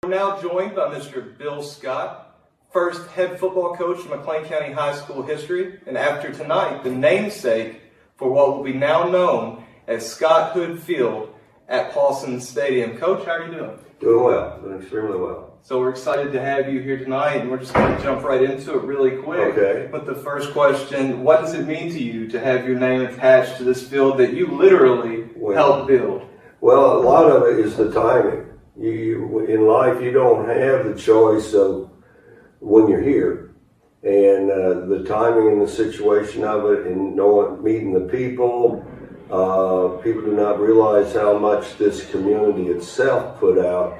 We're now joined by Mr. Bill Scott, first head football coach in McLean County High School history, and after tonight, the namesake for what will be now known as Scott Hood Field at Paulsen Stadium. Coach, how are you doing? Doing well, doing extremely well. So we're excited to have you here tonight, and we're just going to jump right into it really quick. Okay. But the first question, what does it mean to you to have your name attached to this field that you literally helped build? Well, a lot of it is the timing. In life, you don't have the choice of when you're here. And the timing and the situation of it and meeting the people, people do not realize how much this community itself put out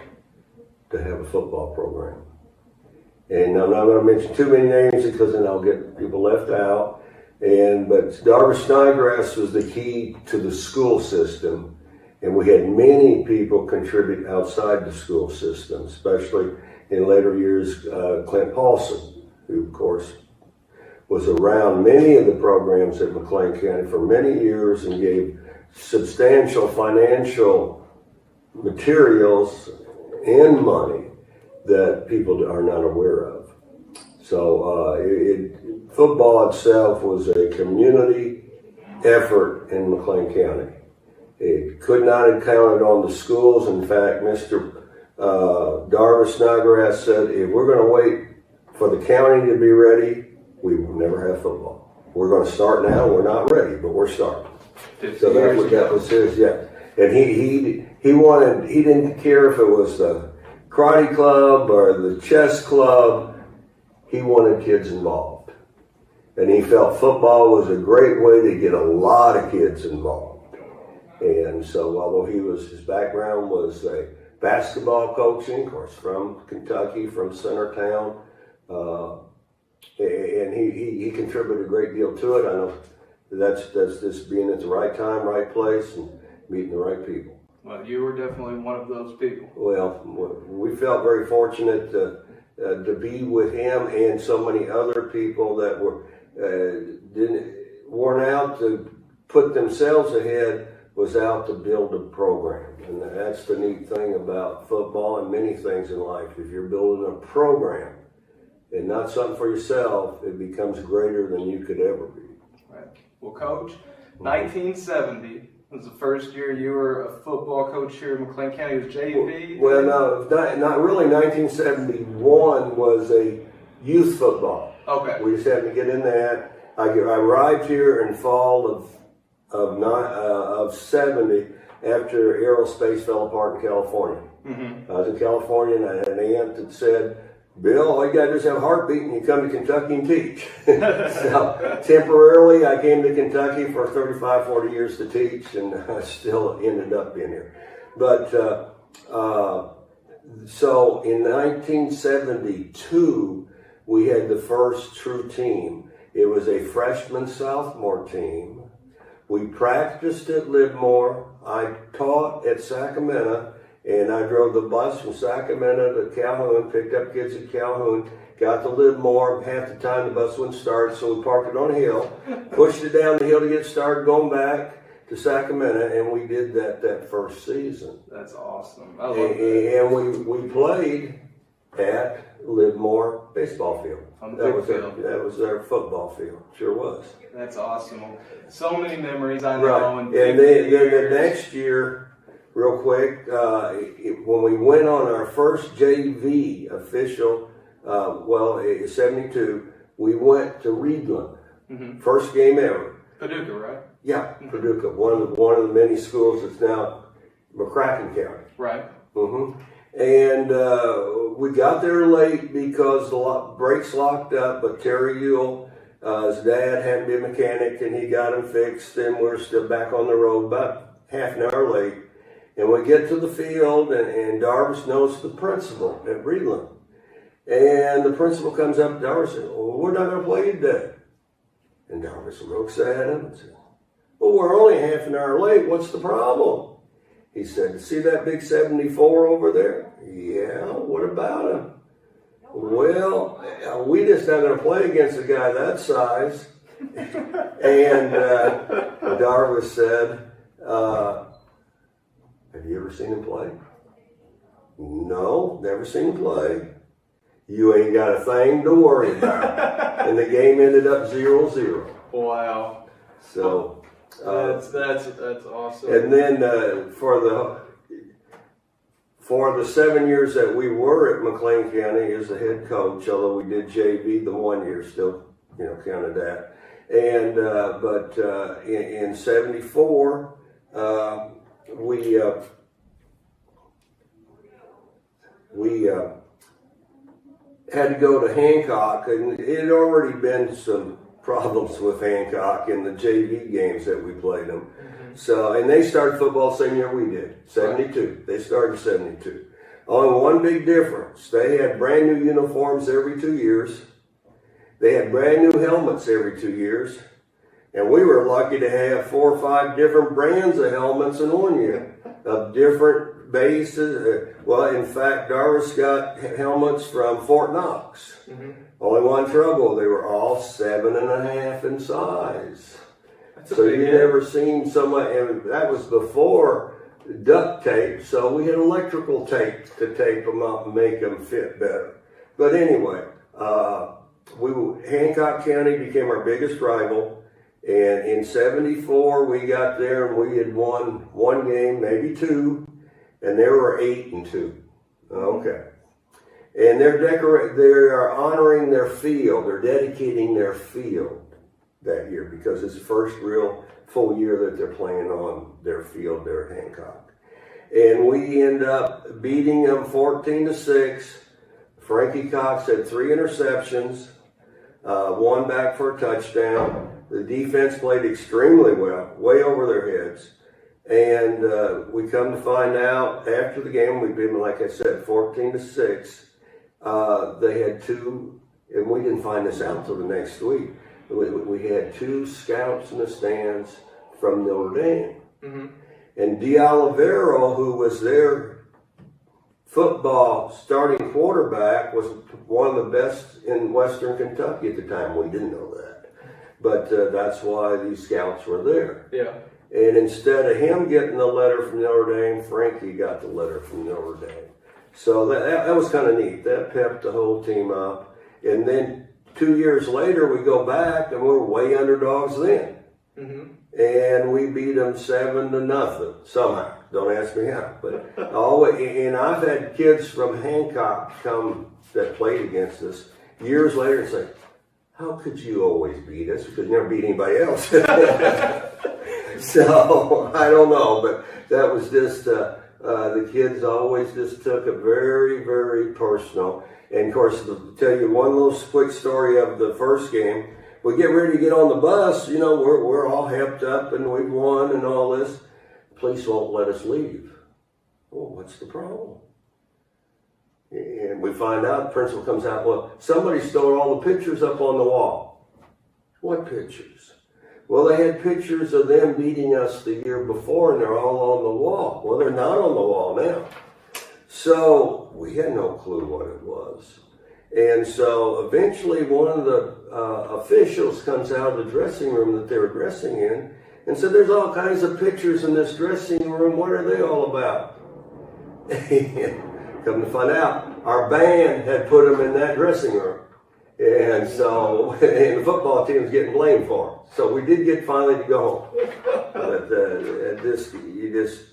to have a football program. And I'm not going to mention too many names because then I'll get people left out. But Darvish Snodgrass was the key to the school system. And we had many people contribute outside the school system, especially in later years, Clint Paulsen, who of course was around many of the programs at McLean County for many years and gave substantial financial materials and money that people are not aware of. So football itself was a community effort in McLean County. It could not have counted on the schools. In fact, Mr. Darvish Snodgrass said, if we're going to wait for the county to be ready, we will never have football. We're going to start now. We're not ready, but we're starting. So that's what that was his, yeah. And he didn't care if it was the karate club or the chess club. He wanted kids involved. And he felt football was a great way to get a lot of kids involved. And so although his background was a basketball coaching, of course, from Kentucky, from Centertown, and he contributed a great deal to it. I know that's just being at the right time, right place, and meeting the right people. Well, you were definitely one of those people. Well, we felt very fortunate to be with him and so many other people that weren't out to put themselves ahead, was out to build a program. And that's the neat thing about football and many things in life. If you're building a program and not something for yourself, it becomes greater than you could ever be. Right. Well, Coach, 1970 was the first year you were a football coach here in McLean County. It was JV? Well, no, not really. 1971 was a youth football. Okay. We just happened to get in that. I arrived here in fall of 70 after aerospace fell apart in California. Mm-hmm. I was in California and I had an aunt that said, Bill, all you got to do is have a heartbeat and you come to Kentucky and teach. So temporarily I came to Kentucky for 35, 40 years to teach, and I still ended up being here. But so in 1972, we had the first true team. It was a freshman-sophomore team. We practiced at Livermore. I taught at Sacramento, and I drove the bus from Sacramento to Calhoun, picked up kids at Calhoun, got to Livermore. Half the time the bus wouldn't start, so we parked it on a hill, pushed it down the hill to get started, going back to Sacramento, and we did that first season. That's awesome. I love that. And we played at Livermore baseball field. That was their football field. Sure was. That's awesome. So many memories I know. Right. And then the next year, real quick, when we went on our first JV official, 72, we went to Reedland. Mm-hmm. First game ever. Paducah, right? Yeah, mm-hmm. Paducah, one of the many schools that's now McCracken County. Right. Mm-hmm. And we got there late because the brakes locked up, but Terry Ewell, his dad had to be a mechanic, and he got them fixed, and we're still back on the road about half an hour late. And we get to the field, and Darvish knows the principal at Reedland. And the principal comes up to Darvish and says, well, we're not going to play today. And Darvish looks at him and says, well, we're only half an hour late. What's the problem? He said, see that big 74 over there? Yeah, what about him? Well, we just not going to play against a guy that size. And Darvish said, have you ever seen him play? No, never seen him play. You ain't got a thing to worry about. And the game ended up 0-0. Wow. So that's awesome. And then for the 7 years that we were at McLean County as the head coach, although we did JV the 1 year, still counted that. And but in '74 we had to go to Hancock, and it had already been some problems with Hancock in the JV games that we played them. Mm-hmm. So, and they started football same year we did, 72. They started 72. Only one big difference. They had brand new uniforms every 2 years. They had brand new helmets every 2 years. And we were lucky to have 4 or 5 different brands of helmets in 1 year of different bases. Well, in fact, Darvis got helmets from Fort Knox. Mm-hmm. Only one trouble, they were all 7.5 in size. So you never seen so much, and that was before duct tape, so we had electrical tape to tape them up and make them fit better. But anyway, Hancock County became our biggest rival, and in '74 we got there and we had won 1 game, maybe 2, and they were 8-2. Okay. And they are honoring their field. They're dedicating their field that year because it's the first real full year that they're playing on their field there at Hancock. And we end up beating them 14-6. Frankie Cox had 3 interceptions, 1 back for a touchdown. The defense played extremely well, way over their heads. And we come to find out after the game, we beat them, like I said, 14-6. They had 2, and we didn't find this out till the next week. We had 2 scouts in the stands from Notre Dame. Mm-hmm. And D'Olivero, who was their football starting quarterback, was one of the best in Western Kentucky at the time. We didn't know that. But that's why these scouts were there. Yeah. And instead of him getting the letter from Notre Dame, Frankie got the letter from Notre Dame. So that was kind of neat. That pepped the whole team up. And then 2 years later, we go back, and we're way underdogs then. Mm-hmm. And we beat them 7-0 somehow. Don't ask me how. But and I've had kids from Hancock come that played against us years later and say, "How could you always beat us? Because you never beat anybody else." So I don't know, but that was just the kids always just took it very, very personal. And of course, to tell you one little quick story of the first game, we get ready to get on the bus. We're all hyped up and we've won and all this. The police won't let us leave. Oh, what's the problem? And we find out, the principal comes out, well, somebody stole all the pictures up on the wall. What pictures? Well, they had pictures of them beating us the year before, and they're all on the wall. Well, they're not on the wall now. So we had no clue what it was. And so eventually one of the officials comes out of the dressing room that they were dressing in and said, "There's all kinds of pictures in this dressing room. What are they all about?" And come to find out, our band had put them in that dressing room. And so, and the football team was getting blamed for them. So we did get finally to go home. But you just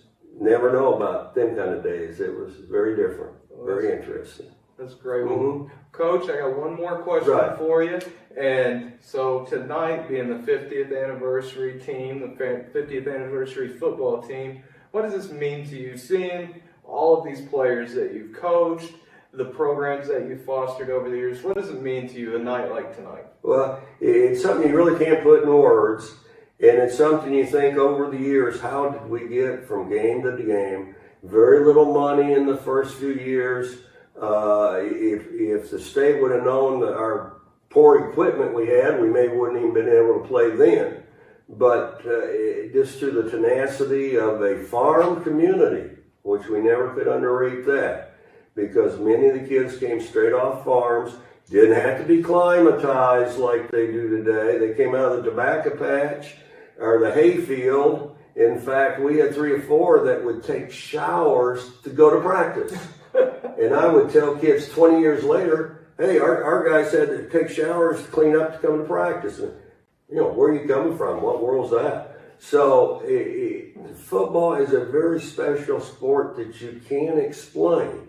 never know about them kind of days. It was very different, very interesting. That's great. Mm-hmm. Coach, I got one more question for you. And so tonight being the 50th anniversary team, the 50th anniversary football team, what does this mean to you? Seeing all of these players that you've coached, the programs that you've fostered over the years, what does it mean to you a night like tonight? Well, it's something you really can't put in words. And it's something you think over the years, how did we get from game to game? Very little money in the first few years. If the state would have known our poor equipment we had, we maybe wouldn't even been able to play then. But just through the tenacity of a farm community, which we never could underrate that, because many of the kids came straight off farms, didn't have to be climatized like they do today. They came out of the tobacco patch or the hayfield. In fact, we had 3 or 4 that would take showers to go to practice. And I would tell kids 20 years later, hey, our guys had to take showers to clean up to come to practice. And, where are you coming from? What world's that? So football is a very special sport that you can't explain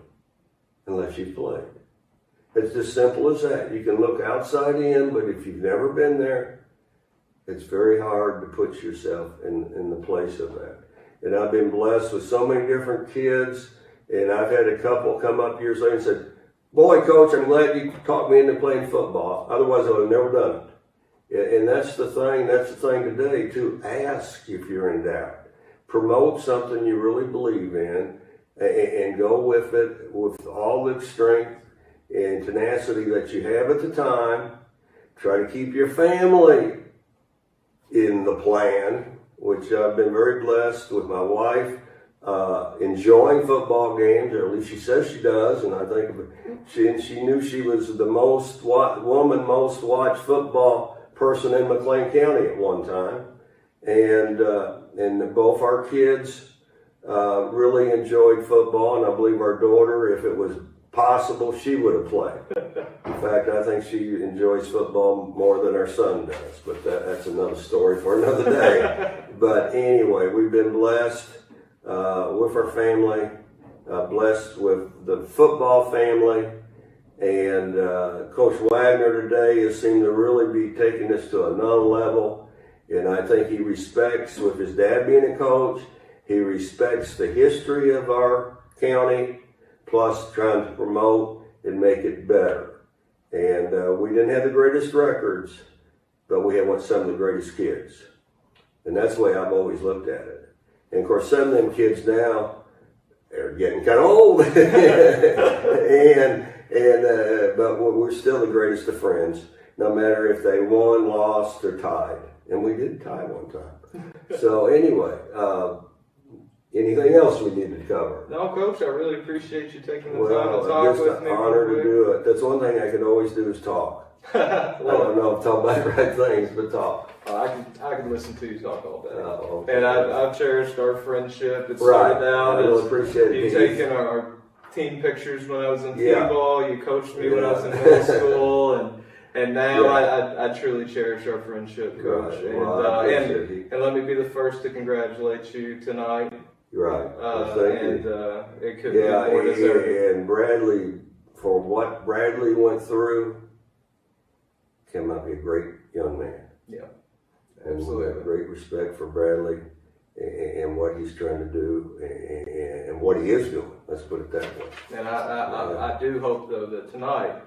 unless you play. It's as simple as that. You can look outside in, but if you've never been there, it's very hard to put yourself in the place of that. And I've been blessed with so many different kids, and I've had a couple come up years later and said, boy, Coach, I'm glad you talked me into playing football. Otherwise, I would have never done it. And that's the thing today, to ask if you're in doubt. Promote something you really believe in and go with it with all the strength and tenacity that you have at the time. Try to keep your family in the plan, which I've been very blessed with my wife enjoying football games, or at least she says she does. And I think she knew she was the most watched football person in McLean County at one time, and both our kids really enjoyed football, and I believe our daughter, if it was possible, she would have played. In fact, I think she enjoys football more than our son does, but that's another story for another day. But anyway, we've been blessed with our family, blessed with the football family. And Coach Wagner today has seemed to really be taking this to another level. And I think he respects, with his dad being a coach, he respects the history of our county, plus trying to promote and make it better. And we didn't have the greatest records, but we had some of the greatest kids. And that's the way I've always looked at it. And of course, some of them kids now are getting kind of old. But we're still the greatest of friends, no matter if they won, lost, or tied. And we did tie one time. So anyway, anything else we need to cover? No, Coach, I really appreciate you taking the time to talk with me. It's an honor to do it. That's one thing I can always do is talk. I don't know if talk about the right things, but talk. I can listen to you talk all day. Okay. And I've cherished our friendship. It started out I really appreciate you it. taking our team pictures when I was in T-ball. You coached me when I was in middle school, and now I truly cherish our friendship, Coach. Right. Well, and let me be the first to congratulate you tonight. Right. Thank you. It could be more deserving. And Bradley, for what Bradley went through, came out to be a great young man. Yeah. And we have great respect for Bradley and what he's trying to do and what he is doing. Let's put it that way. And I do hope, though, that tonight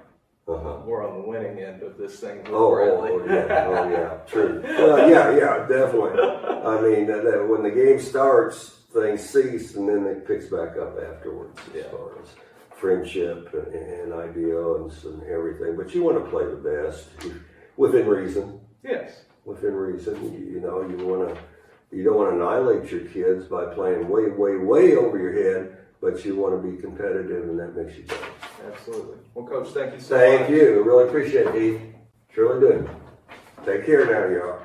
we're on the winning end of this thing with Bradley. Oh, yeah, true. Well, yeah, definitely. I mean, when the game starts, things cease, and then it picks back up afterwards as far as friendship and ideals and everything. But you want to play the best within reason. Yes. Within reason. You don't want to annihilate your kids by playing way, way, way over your head, but you want to be competitive, and that makes you better. Absolutely. Well, Coach, thank you so much. Thank you. Really appreciate it, Heath. Surely do. Take care now, y'all.